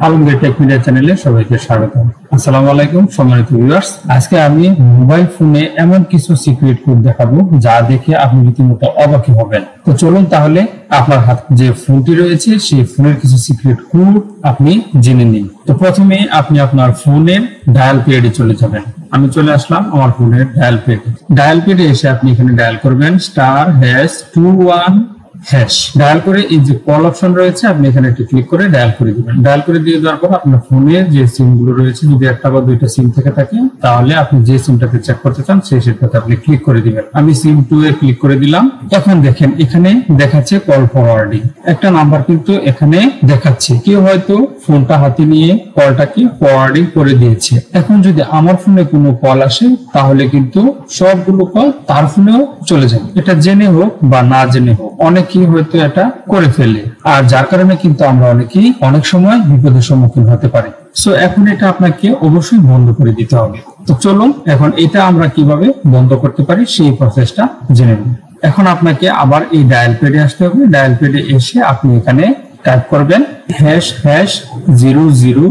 Alamgir take media চ্যানেলে সবাইকে স্বাগত। আসসালামু আলাইকুম সম্মানিত ভিউয়ার্স, আজকে আমি মোবাইল ফোনে এমন কিছু সিক্রেট কোড দেখাবো যা দেখে আপনি রীতিমতো অবাক হবেন। তো চলুন তাহলে আপনার হাতে যে ফোনটি রয়েছে সেই ফোনের কিছু সিক্রেট কোড আপনি জেনে নিন। তো প্রথমে আপনি আপনার ফোনের ডায়াল প্যাডে চলে যাবেন। আমি চলে আসলাম আমার ফোনের ডায়াল প্যাডে। ডায়াল প্যাডে এসে আপনি এখানে ডায়াল করবেন *#21#। ডায়াল করে এই যে কল অপশন রয়েছে আপনি এখানে একটু ক্লিক করে ডায়াল করে দিবেন। ডায়াল করে দিয়ে দেওয়ার পর আপনার ফোনের যে সিম গুলো রয়েছে, যদি একটা বা দুইটা সিম থেকে থাকে তাহলে আপনি যে সিমটাতে চেক করতে চান সেই সিমটাতে আপনি ক্লিক করে দিবেন। আমি সিম 2 এ ক্লিক করে দিলাম। এখন দেখেন এখানে দেখাচ্ছে কল ফরওয়ার্ডিং, একটা নাম্বার কিন্তু এখানে দেখাচ্ছে। কেউ হয়তো ফোনটা হাতে নিয়ে কলটাকে ফরওয়ার্ডিং করে দিয়েছে। এখন যদি আমার ফোনে কোনো কল আসে তাহলে কিন্তু সবগুলো কল তার ফোনেও চলে যাবে। এটা জেনে হোক বা না জেনে হোক অনেকেই হয়তো এটা করে ফেলে, আর যার কারণে কিন্তু আমরা অনেকেই অনেক সময় বিপদের সম্মুখীন হতে পারি। সো এখন এটা আপনাকে অবশ্যই বন্ধ করে দিতে হবে। তো চলুন এখন এটা আমরা কিভাবে বন্ধ করতে পারি সেই প্রসেসটা জেনে নিই। এখন আপনাকে আবার এই ডায়াল প্যাডে আসতে হবে। ডায়াল প্যাডে এসে আপনি এখানে টাইপ করবেন #002#।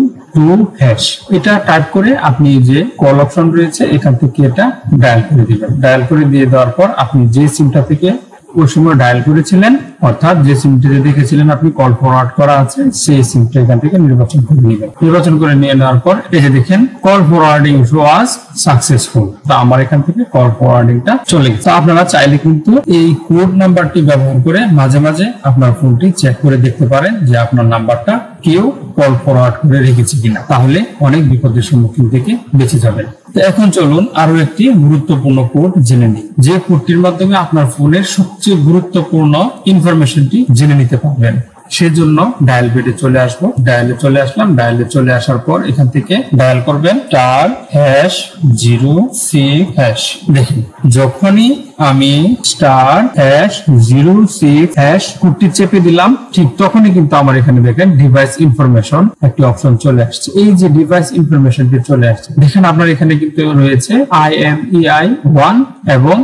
এটা টাইপ করে আপনি যে কল অপশন রয়েছে এখান থেকে এটা ডায়াল করে দিবেন। ডায়াল করে দিয়ে দেওয়ার পর আপনি যে সিমটা থেকে ওই সময় ডায়াল করেছিলেন, অর্থাৎ যে সিমটিতে দেখেছিলেন আপনি কল ফরওয়ার্ড করা আছে, সেই সিমটা এখান থেকে নির্বাচন করে নেবেন। নির্বাচন করে নিয়ে নেওয়ার পর এই যে দেখেন কল ফরওয়ার্ডিং ওয়াজ সাকসেসফুল। তো আমার এখান থেকে কল ফরওয়ার্ডিংটা চলে গেছে। আপনারা চাইলে কিন্তু এই কোড নাম্বারটি ব্যবহার করে মাঝে মাঝে আপনার ফোনটি চেক করে দেখতে পারেন যে আপনার নাম্বারটা কেউ কল ফরওয়ার্ড করে রেখেছে কিনা, তাহলে অনেক বিপদের সম্মুখীন থেকে বেঁচে যাবেন। তো এখন চলুন আরো একটি গুরুত্বপূর্ণ কোড জেনে নিই, যে কোডটির মাধ্যমে আপনার ফোনের সবচেয়ে গুরুত্বপূর্ণ ইনফরমেশনটি জেনে নিতে পারবেন। সেজন্য ডায়াল প্যাডে চলে আসবো। ডায়ালে চলে আসলাম। ডায়ালে চলে আসার পর এখান থেকে ডায়াল করবেন *#06#। দেখুন যখনই আমি *#06# কোডটি চেপে দিলাম, ঠিক তখনই কিন্তু আমার এখানে দেখেন ডিভাইস ইনফরমেশন একটি অপশন চলে আসছে। এই যে ডিভাইস ইনফরমেশনটি চলে আসছে, দেখেন আপনার এখানে কিন্তু রয়েছে IMEI1 এবং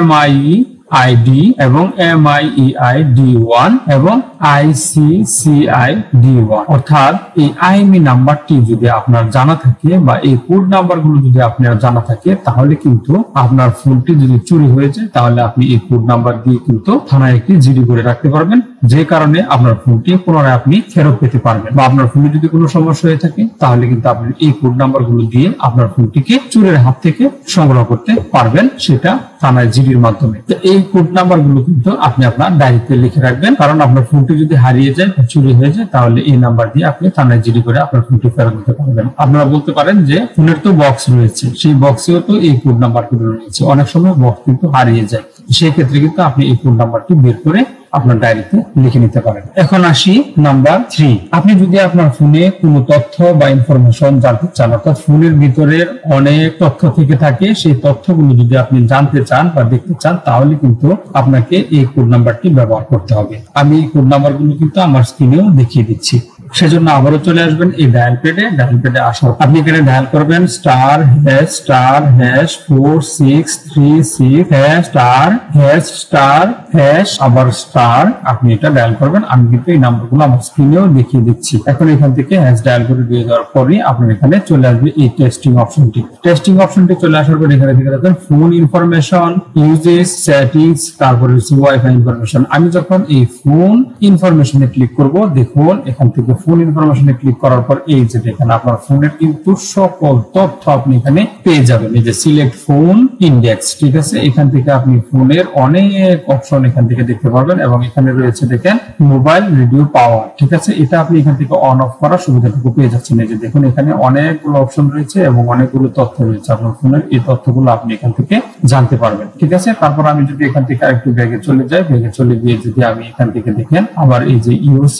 MIEID এবং MIEID1 এবং ICCID1। অর্থাৎ এই IMEI নাম্বারটি যদি আপনার জানা থাকে বা এই কোড নাম্বারগুলো যদি আপনার জানা থাকে তাহলে কিন্তু আপনার ফোনটি যদি চুরি হয়ে যায় তাহলে আপনি এই কোড নাম্বার দিয়ে কিন্তু থানায় একটি জিডি করে রাখতে পারবেন, যে কারণে আপনার ফোনটি পুনরায় আপনি ফেরত পেতে পারবেন। বা আপনার ফোনে যদি কোনো সমস্যা হয়ে থাকে তাহলে কিন্তু আপনি এই কোড নাম্বারগুলো দিয়ে আপনার ফোনটিকে চোরের হাত থেকে সংগ্রহ করতে পারবেন, সেটা থানায় জিডির মাধ্যমে। তো এই কোড নাম্বারগুলো কিন্তু আপনি আপনার ডায়েরিতে লিখে রাখবেন, কারণ আপনার ফোনটি যদি হারিয়ে যায় বা চুরি হয়ে যায় তাহলে এই নাম্বার দিয়ে আপনি থানায় জিডি করে আপনার ফোনটি ফেরত দিতে পারবেন। আপনারা বলতে পারেন যে ফোনের তো বক্স রয়েছে, সেই বক্সেও তো এই কোড নাম্বারগুলো রয়েছে। অনেক সময় বক্স কিন্তু হারিয়ে যায়, সেই ক্ষেত্রে কিন্তু আপনি এই কোড নাম্বারটি বের করে আপনার ডায়েরিতে লিখে নিতে পারেন। এখন আসি নাম্বার 3। আপনি যদি আপনার ফোনে কোনো তথ্য বা ইনফরমেশন জানতে চান, অর্থাৎ ফোনের ভিতরের অনেক তথ্য থেকে থাকে, সেই তথ্যগুলো যদি আপনি জানতে চান বা দেখতে চান তাহলে কিন্তু আপনাকে এই কোড নাম্বারটি ব্যবহার করতে হবে। আমি এই কোড নাম্বারগুলো কিন্তু আমার স্ক্রিনেও দেখিয়ে দিচ্ছি। সেজন্য আবারও চলে আসবেন এই ডায়াল প্যাডে। ডায়াল প্যাডে আসার আপনি এখানে ডায়াল করবেন *#4636# আবার স্টার, আপনি এটা ডায়াল করবেন। আমি কিন্তু এই নাম্বারগুলো আমার স্ক্রিনেও দেখিয়ে দিচ্ছি। এখন এখান থেকে হ্যাশ ডায়াল করে দিয়ে দেওয়ার পরই আপনার এখানে চলে আসবে এই টেস্টিং অপশনটি। টেস্টিং অপশনটি চলে আসার পর এখানে দেখে রাখবেন ফোন ইনফরমেশন, ইউজেস, সেটিংস, তারপরে ওয়াইফাই ইনফরমেশন। আমি যখন এই ফোন ইনফরমেশনে ক্লিক করব, দেখুন এখান থেকে ফোন ইনফরমেশনে ক্লিক করার পর এই যে দেখেন আপনার ফোনের কিন্তু সকল তথ্য আপনি এখানে পেয়ে যাবেন। এই যে সিলেক্ট ফোন ইন্ডেক্স, ঠিক আছে, এখান থেকে আপনি ফোনের অনেক অপশন এখান থেকে দেখতে পারবেন। এবং এখানে রয়েছে দেখেন মোবাইল রেডিও পাওয়ার, ঠিক আছে, এটা আপনি এখান থেকে অন অফ করার সুবিধাটুকু পেয়ে যাচ্ছেন। এই যে দেখুন এখানে অনেকগুলো অপশন রয়েছে এবং অনেকগুলো তথ্য রয়েছে আপনার ফোনের, এই তথ্যগুলো আপনি এখান থেকে জানতে পারবেন, ঠিক আছে। তারপর আমি যদি এখান থেকে আরেকটু ব্যাগে চলে যাই, ব্যাগে চলে গিয়ে যদি আমি এখান থেকে দেখেন আবার এই যে ইউজ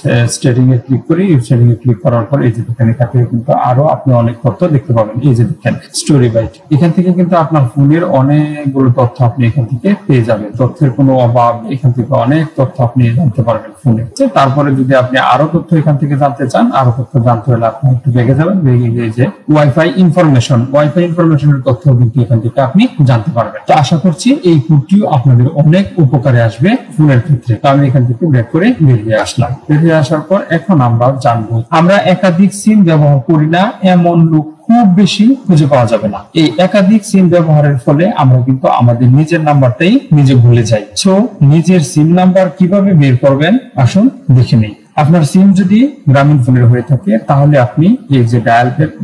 সেটিং এ ক্লিক করি, ইউজ সেটিং এ ক্লিক করার পর এই যে দেখেন এখান থেকে কিন্তু আরো আপনি অনেক তথ্য দেখতে পাবেন। এই যে দেখেন স্টোরি বাইট, এখান থেকে কিন্তু আপনার ফোনের অনেকগুলো তথ্য আপনি এখান থেকে পেয়ে যাবেন। তথ্যের কোনো অভাব, এখান থেকে অনেক তথ্য আপনি জানতে পারবেন ফোনে। তারপরে যদি আপনি আরো তথ্য এখান থেকে জানতে চান, আরো তথ্য জানতে হলে আপনি একটু ব্যাগে যাবেন। ব্যাগে গিয়ে যে ওয়াইফাই ইনফরমেশনের তথ্য কিন্তু এখান থেকে আপনি জানতে পারবেন। পারবেন। তো আশা করছি এই কোডটিও আপনাদের অনেক উপকারে আসবে ফোনের ক্ষেত্রে। তো আমি এখান থেকে ব্রেক করে বেরিয়ে আসলাম। বেরিয়ে আসার পর এখন আমরা জানবো, আমরা একাধিক সিম ব্যবহার করি না এমন লোক খুব বেশি খুঁজে পাওয়া যাবে না। এই একাধিক সিম ব্যবহারের ফলে আমরা কিন্তু আমাদের নিজের নাম্বারটাই নিজে ভুলে যাই। সো নিজের সিম নাম্বার কিভাবে বের করবেন আসুন দেখে নিই। আপনার সিম যদি গ্রামীণ ফোনের হয়ে থাকে তাহলে আপনি এই যে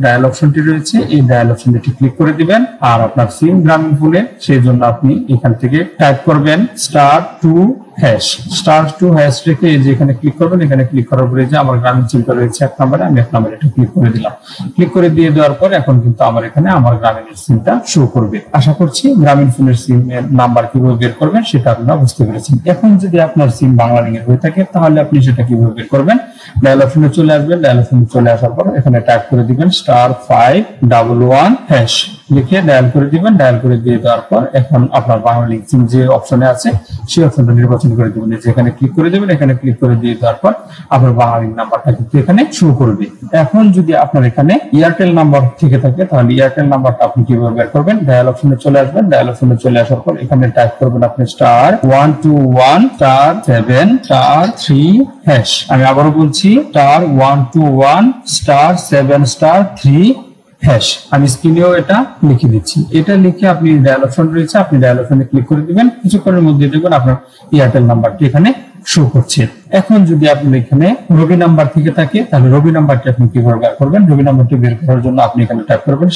ডায়াল অপশনটি রয়েছে এই ডায়াল অপশনটি ক্লিক করে দিবেন। আর আপনার সিম গ্রামীণ ফোনের সেই জন্য আপনি এখান থেকে টাইপ করবেন *2# রেখে এই যে এখানে ক্লিক করবেন। এখানে ক্লিক করার পরে যে আমার গ্রামীণ সিমটা রয়েছে 1 নম্বরে, আমি 1 নম্বরে এটা ক্লিক করে দিলাম। ক্লিক করে দিয়ে দেওয়ার পর এখন কিন্তু আমার এখানে আমার গ্রামীণের সিমটা শো করবে। আশা করছি গ্রামীণ ফোনের সিমের নাম্বার কিভাবে বের করবেন সেটা আপনারা বুঝতে পেরেছেন। এখন যদি আপনার সিম বাংলালিংক এর হয়ে থাকে তাহলে আপনি সেটা কিভাবে বের করবেন, ডায়াল অপশনে চলে আসবেন। ডায়াল অপশনে চলে আসার পর এখানে টাইপ করে দিবেন *511# লিখে ডায়াল করে দিবেন। ডায়াল করে দিয়ে দেওয়ার পর এখন আপনার বাংলালিংক সিম যে অপশনে আছে সেই অপশনটা নির্বাচন করে দিবেন। এখানে ক্লিক করে দিবেন। এখানে ক্লিক করে দিয়ে দেওয়ার পর আপনার বাংলালিংক নাম্বারটা কিন্তু এখানে শো করবে। এখন যদি আপনার এখানে এয়ারটেল নাম্বার থেকে থাকে তাহলে এয়ারটেল নাম্বারটা আপনি কিভাবে বের করবেন, ডায়াল অপশনে চলে আসবেন। ডায়াল অপশনে চলে আসার পর এখানে টাইপ করবেন আপনি *121*7*3#। আমি আবারও বলছি *121*7*3#। আমি স্ক্রিনেও এটা লিখে দিচ্ছি। এটা লিখে আপনি ডায়াল অপশন রয়েছে, আপনি ডায়াল অপশনে ক্লিক করে দিবেন। কিছুক্ষণের মধ্যে দেখবেন আপনার এয়ারটেল নাম্বারটি এখানে শো করছে। এখন যদি আপনি এখানে রবি নাম্বার থেকে থাকে তাহলে রবি নাম্বারটি আপনি কিভাবে বের করবেন, রবি নাম্বারটি বের করার জন্য আপনি এখানে টাইপ করবেন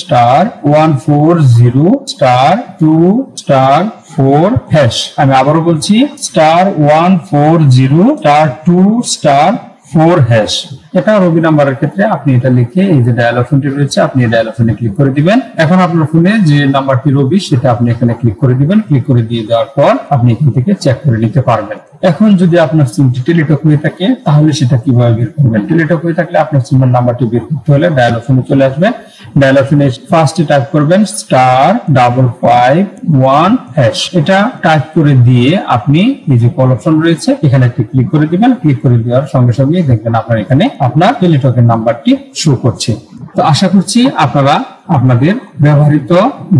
*140*2*4#। আমি আবারও বলছি *140*2*4#। এটা রবি নাম্বারের ক্ষেত্রে আপনি এটা লিখে এই যে ডায়াল অপশনটি রয়েছে আপনি ডায়াল অপশনে ক্লিক করে দিবেন। এখন আপনার ফোনে যে নাম্বারটি রবি সেটা আপনি এখানে ক্লিক করে দিবেন। ক্লিক করে দিয়ে দেওয়ার পর আপনি এখান থেকে চেক করে নিতে পারবেন। এখন যদি আপনার সিমটি টেলিটক হয়ে থাকে তাহলে সেটা কিভাবে বের করবেন, টেলিটক হয়ে থাকলে আপনার সিমের নাম্বারটি বের করতে হলে ডায়াল অপশনে চলে আসবেন। ডায়াল অপশনে ফার্স্টে টাইপ করবেন *551#। এটা টাইপ করে দিয়ে আপনি এই যে কল অপশন রয়েছে এখানে একটি ক্লিক করে দিবেন। ক্লিক করে দেওয়ার সঙ্গে সঙ্গে দেখবেন আপনার এখানে আপনার টেলিটকের নাম্বারটি শো করছে। তো আশা করছি আপনারা আপনাদের ব্যবহৃত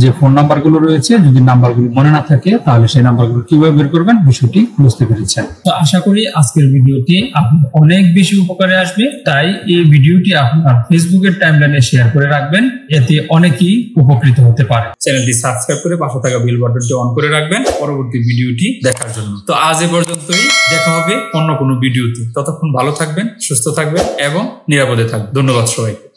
যে ফোন নাম্বারগুলো রয়েছে যদি নাম্বারগুলো মনে না থাকে তাহলে সেই নাম্বারগুলো কিভাবে বের করবেন বিষয়টি বুঝতে পেরেছেন। তো আশা করি আজকের ভিডিওটি আপনার অনেক বেশি উপকারে আসবে। তাই এই ভিডিওটি আপনার ফেসবুকের টাইমলাইনে শেয়ার করে রাখবেন, এতে অনেকেই উপকৃত হতে পারে। চ্যানেলটি সাবস্ক্রাইব করে পাশে থাকা বেল বাটনটি অন করে রাখবেন পরবর্তী ভিডিওটি দেখার জন্য। তো আজ এ পর্যন্তই, দেখা হবে অন্য কোনো ভিডিওতে। ততক্ষণ ভালো থাকবেন, সুস্থ থাকবেন এবং নিরাপদে থাকবেন। ধন্যবাদ সবাইকে।